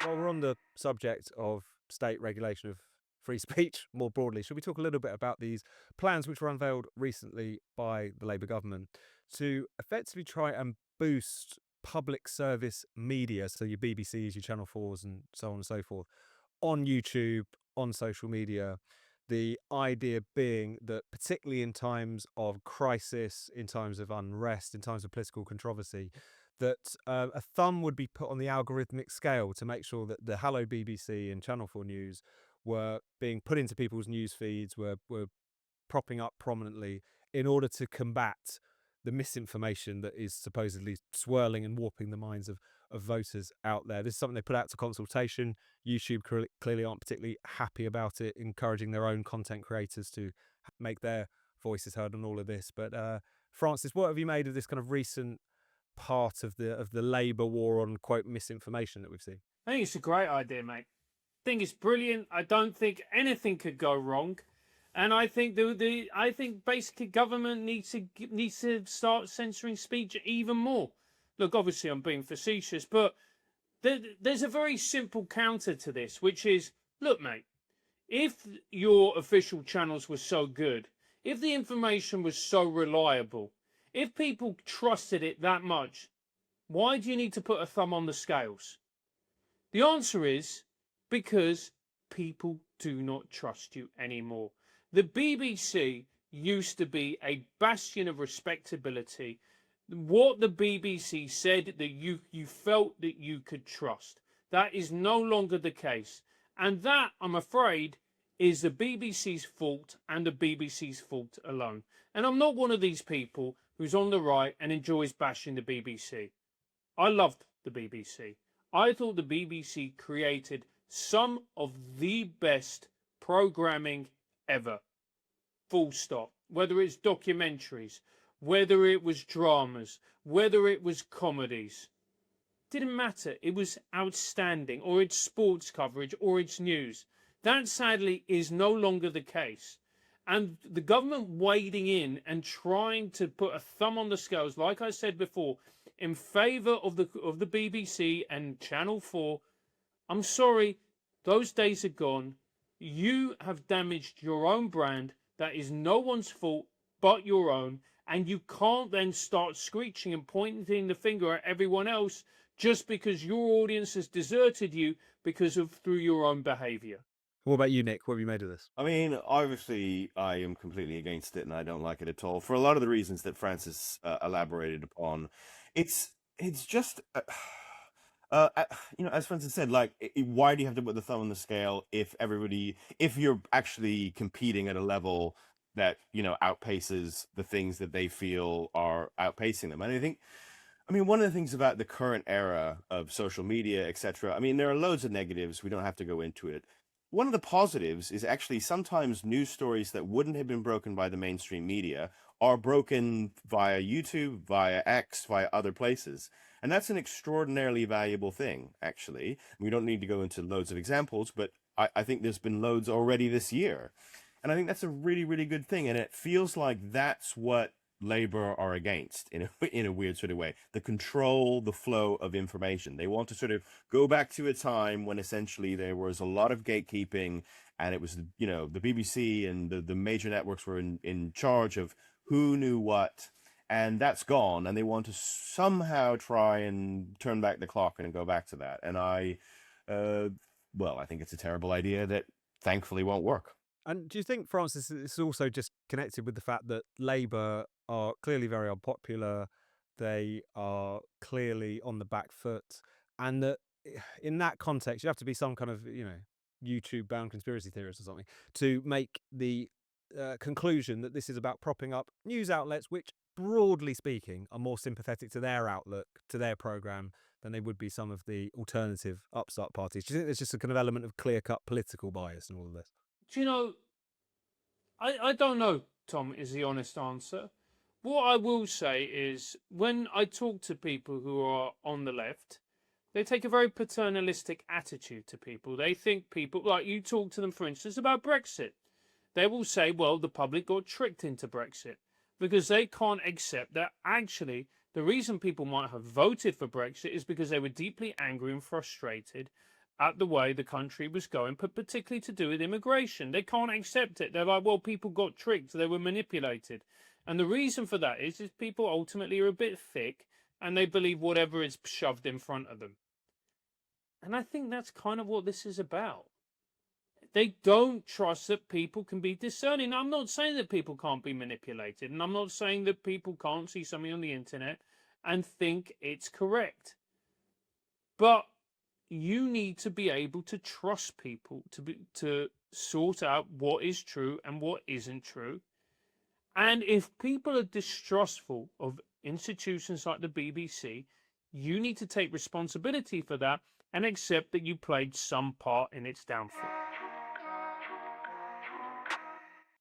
While we're on the subject of state regulation of free speech more broadly, should we talk a little bit about these plans which were unveiled recently by the Labour government to effectively try and boost public service media, so your BBCs, your Channel 4s, and so on and so forth, on YouTube, on social media? The idea being that, particularly in times of crisis, in times of unrest, in times of political controversy, that a thumb would be put on the algorithmic scale to make sure that the Hello BBC and Channel 4 News were being put into people's news feeds, were propping up prominently in order to combat the misinformation that is supposedly swirling and warping the minds of voters out there. This is something they put out to consultation. YouTube clearly aren't particularly happy about it, encouraging their own content creators to make their voices heard on all of this. But Francis, what have you made of this kind of recent part of the Labour war on, quote, misinformation that we've seen? I think it's a great idea, mate. I think it's brilliant. I don't think anything could go wrong, and I think I think basically government needs to start censoring speech even more. Look, obviously I'm being facetious, but there's a very simple counter to this, which is, look, mate, if your official channels were so good, if the information was so reliable, if people trusted it that much, why do you need to put a thumb on the scales? The answer is because people do not trust you anymore. The BBC used to be a bastion of respectability. What the BBC said that you felt that you could trust. That is no longer the case. And that, I'm afraid, is the BBC's fault and the BBC's fault alone. And I'm not one of these people who's on the right and enjoys bashing the BBC. I loved the BBC. I thought the BBC created some of the best programming ever. Full stop. Whether it's documentaries, whether it was dramas, whether it was comedies. Didn't matter. It was outstanding. Or its sports coverage, or its news. That sadly is no longer the case. And the government wading in and trying to put a thumb on the scales, like I said before, in favour of the BBC and Channel 4, I'm sorry, those days are gone. You have damaged your own brand. That is no one's fault but your own. And you can't then start screeching and pointing the finger at everyone else just because your audience has deserted you through your own behaviour. What about you, Nick? What have you made of this? I mean, obviously, I am completely against it, and I don't like it at all for a lot of the reasons that Francis elaborated upon. It's just, as Francis said, like, why do you have to put the thumb on the scale if you're actually competing at a level that outpaces the things that they feel are outpacing them? And I mean, one of the things about the current era of social media, etc. I mean, there are loads of negatives. We don't have to go into it. One of the positives is actually sometimes news stories that wouldn't have been broken by the mainstream media are broken via YouTube, via X, via other places. And that's an extraordinarily valuable thing, actually. We don't need to go into loads of examples, but I think there's been loads already this year. And I think that's a really, really good thing. And it feels like that's what Labour are against in a weird sort of way. The control, the flow of information. They want to sort of go back to a time when essentially there was a lot of gatekeeping, and it was the BBC and the major networks were in charge of who knew what, and that's gone, and they want to somehow try and turn back the clock and go back to that. And I think it's a terrible idea that thankfully won't work. And do you think, Francis, this is also just connected with the fact that Labour are clearly very unpopular, they are clearly on the back foot, and that in that context, you have to be some kind of, YouTube-bound conspiracy theorist or something to make the conclusion that this is about propping up news outlets which, broadly speaking, are more sympathetic to their outlook, to their programme, than they would be some of the alternative upstart parties? Do you think there's just a kind of element of clear-cut political bias in all of this? Do you know, I don't know, Tom, is the honest answer. What I will say is, when I talk to people who are on the left, they take a very paternalistic attitude to people. They think people, like you talk to them, for instance, about Brexit. They will say, well, the public got tricked into Brexit, because they can't accept that actually the reason people might have voted for Brexit is because they were deeply angry and frustrated at the way the country was going, but particularly to do with immigration. They can't accept it. They're like, well, people got tricked. They were manipulated. And the reason for that is people ultimately are a bit thick and they believe whatever is shoved in front of them. And I think that's kind of what this is about. They don't trust that people can be discerning. I'm not saying that people can't be manipulated, and I'm not saying that people can't see something on the internet and think it's correct. But you need to be able to trust people to sort out what is true and what isn't true. And if people are distrustful of institutions like the BBC, you need to take responsibility for that and accept that you played some part in its downfall.